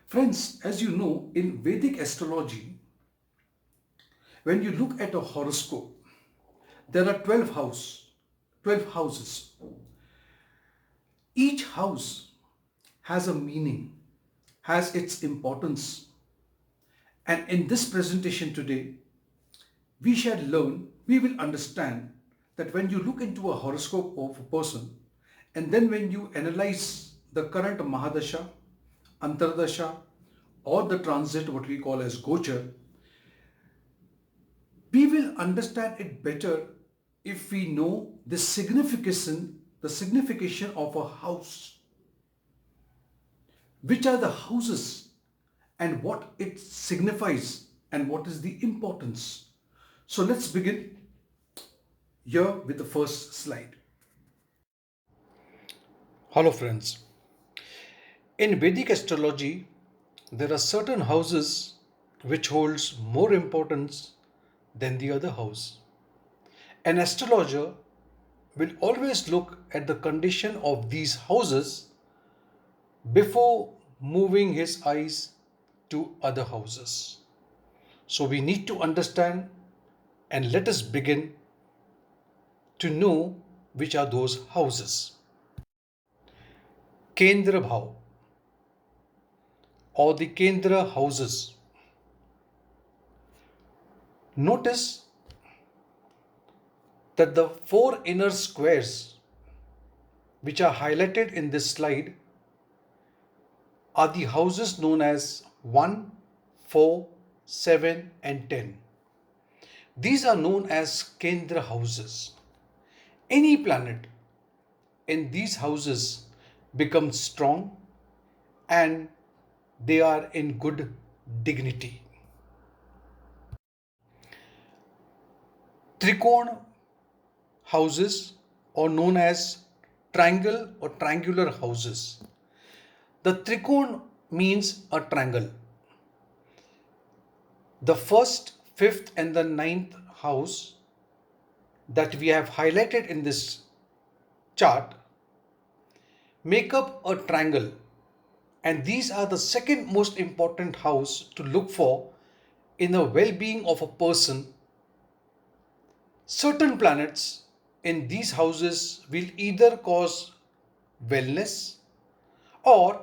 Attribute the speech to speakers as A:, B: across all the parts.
A: Friends, as you know, in Vedic astrology, when you look at a horoscope, there are 12 houses. Each house has a meaning, has its importance. And in this presentation today, we will understand that when you look into a horoscope of a person, and then when you analyze the current Mahadasha, Antardasha, or the transit, what we call as Gochar, we will understand it better if we know the signification of a house. Which are the houses and what it signifies and what is the importance. So let's begin here with the first slide. Hello friends. In Vedic astrology, there are certain houses which holds more importance than the other house. An astrologer will always look at the condition of these houses before moving his eyes to other houses. So we need to understand and let us begin to know which are those houses. Kendra Bhav or the Kendra houses. Notice that the four inner squares which are highlighted in this slide are the houses known as 1, 4, 7 and 10. These are known as Kendra houses. Any planet in these houses becomes strong and they are in good dignity. TRIKON houses or known as triangle or triangular houses. The TRIKON means a triangle. The first, fifth and the ninth house that we have highlighted in this chart make up a triangle, and these are the second most important house to look for in the well-being of a person. Certain planets in these houses will either cause wellness or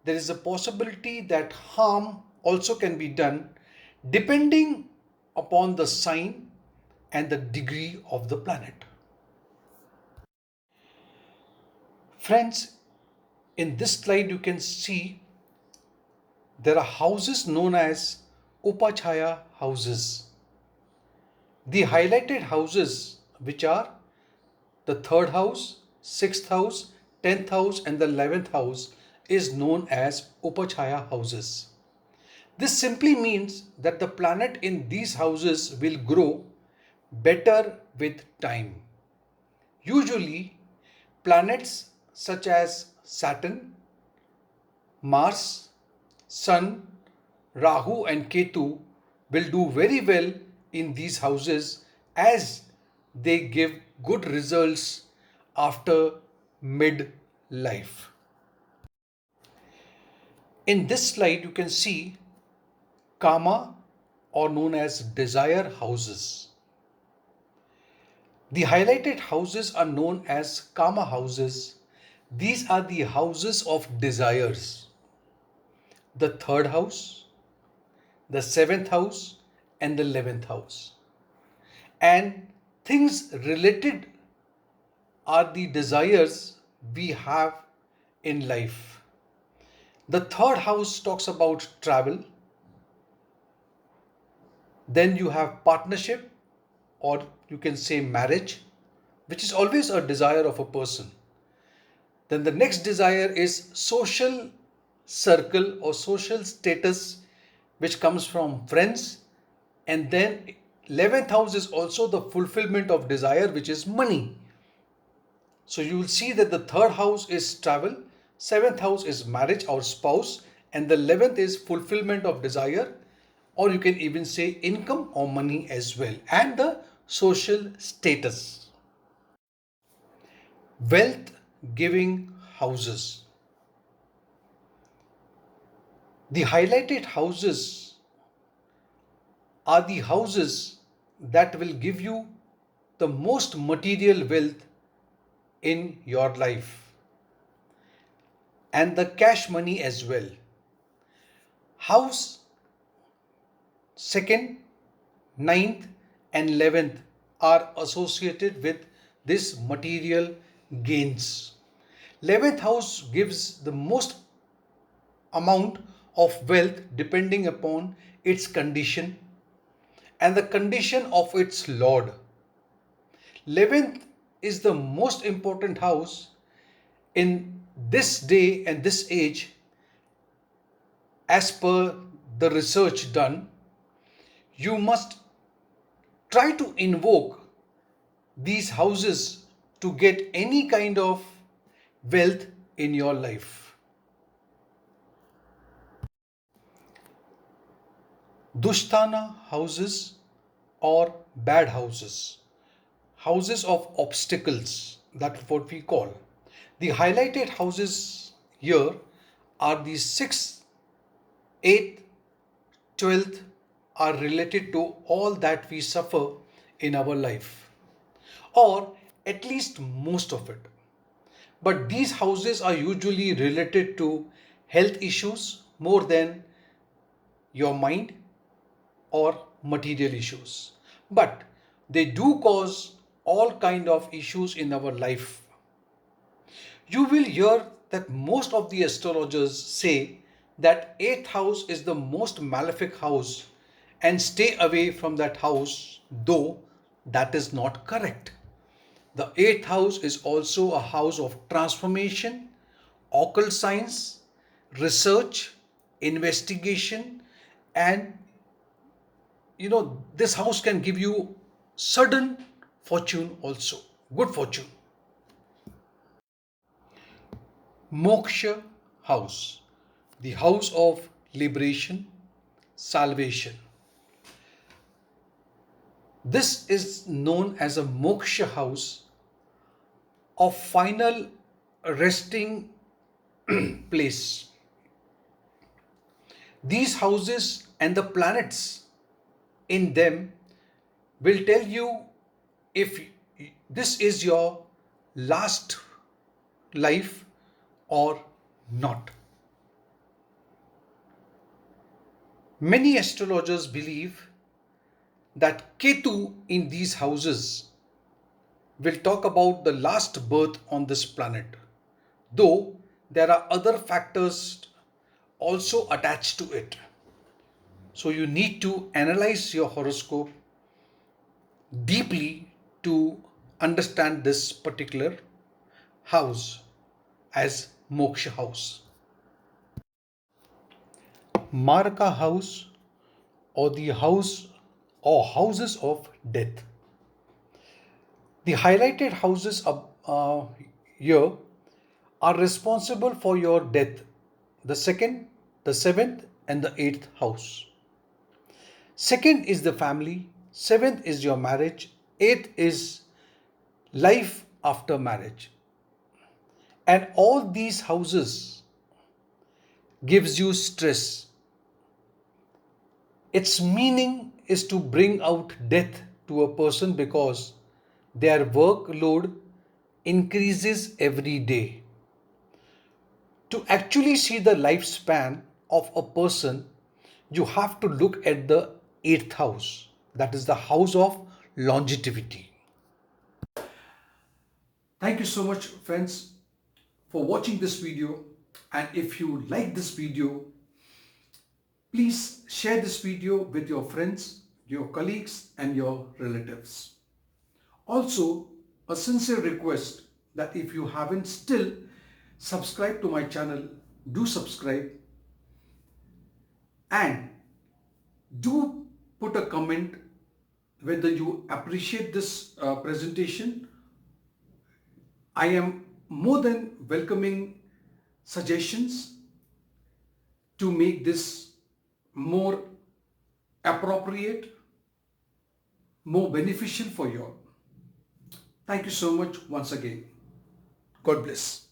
A: there is a possibility that harm also can be done depending upon the sign and the degree of the planet. Friends, in this slide you can see there are houses known as UPACHAYA houses. The highlighted houses, which are the third house, sixth house, 10th house and the 11th house, is known as Upachaya houses. This simply means that the planet in these houses will grow better with time. Usually, planets such as Saturn, Mars, Sun, Rahu and Ketu will do very well in these houses as they give good results after mid-life. In this slide you can see Kama or known as desire houses. The highlighted houses are known as Kama houses. These are the houses of desires. The third house, the seventh house and the 11th house. And things related are the desires we have in life. The third house talks about travel. Then you have partnership, or you can say marriage, which is always a desire of a person. Then the next desire is social circle or social status, which comes from friends. And then 11th house is also the fulfillment of desire, which is money. So you will see that the third house is travel, 7th house is marriage or spouse, and the 11th is fulfillment of desire, or you can even say income or money as well, and the social status. Wealth giving houses. The highlighted houses are the houses that will give you the most material wealth in your life and the cash money as well. House 2nd, ninth, and 11th are associated with this material gains. 11th house gives the most amount of wealth depending upon its condition and the condition of its lord. 11th is the most important house in this day and this age as per the research done. You must try to invoke these houses to get any kind of wealth in your life. Dushtana houses or bad houses, houses of obstacles, that's what we call. The highlighted houses here are the 6th, 8th, 12th are related to all that we suffer in our life, or at least most of it. But these houses are usually related to health issues more than your mind or material issues. But they do cause all kind of issues in our life. You will hear that most of the astrologers say that 8th house is the most malefic house and stay away from that house, though that is not correct. The 8th house is also a house of transformation, occult science, research, investigation, and this house can give you sudden fortune also, good fortune. Moksha house, the house of liberation, salvation. This is known as a moksha house of final resting place. These houses and the planets in them will tell you if this is your last life or not. Many astrologers believe that Ketu in these houses will talk about the last birth on this planet, though there are other factors also attached to it. So you need to analyze your horoscope deeply to understand this particular house as moksha house. Marka house or the house or houses of death. The highlighted houses here are responsible for your death. The 2nd, the 7th, and the 8th house. 2nd is the family, 7th is your marriage, 8th is life after marriage. And all these houses gives you stress. Its meaning is to bring out death to a person because their workload increases every day. To actually see the lifespan of a person, you have to look at the 8th house, that is the house of longevity. Thank you so much, friends, for watching this video. And if you like this video, please share this video with your friends, your colleagues, and your relatives. Also, a sincere request that if you haven't still subscribed to my channel, do subscribe and do put a comment whether you appreciate this presentation. I am more than welcoming suggestions to make this more appropriate, more beneficial for you all. Thank you so much once again. God bless.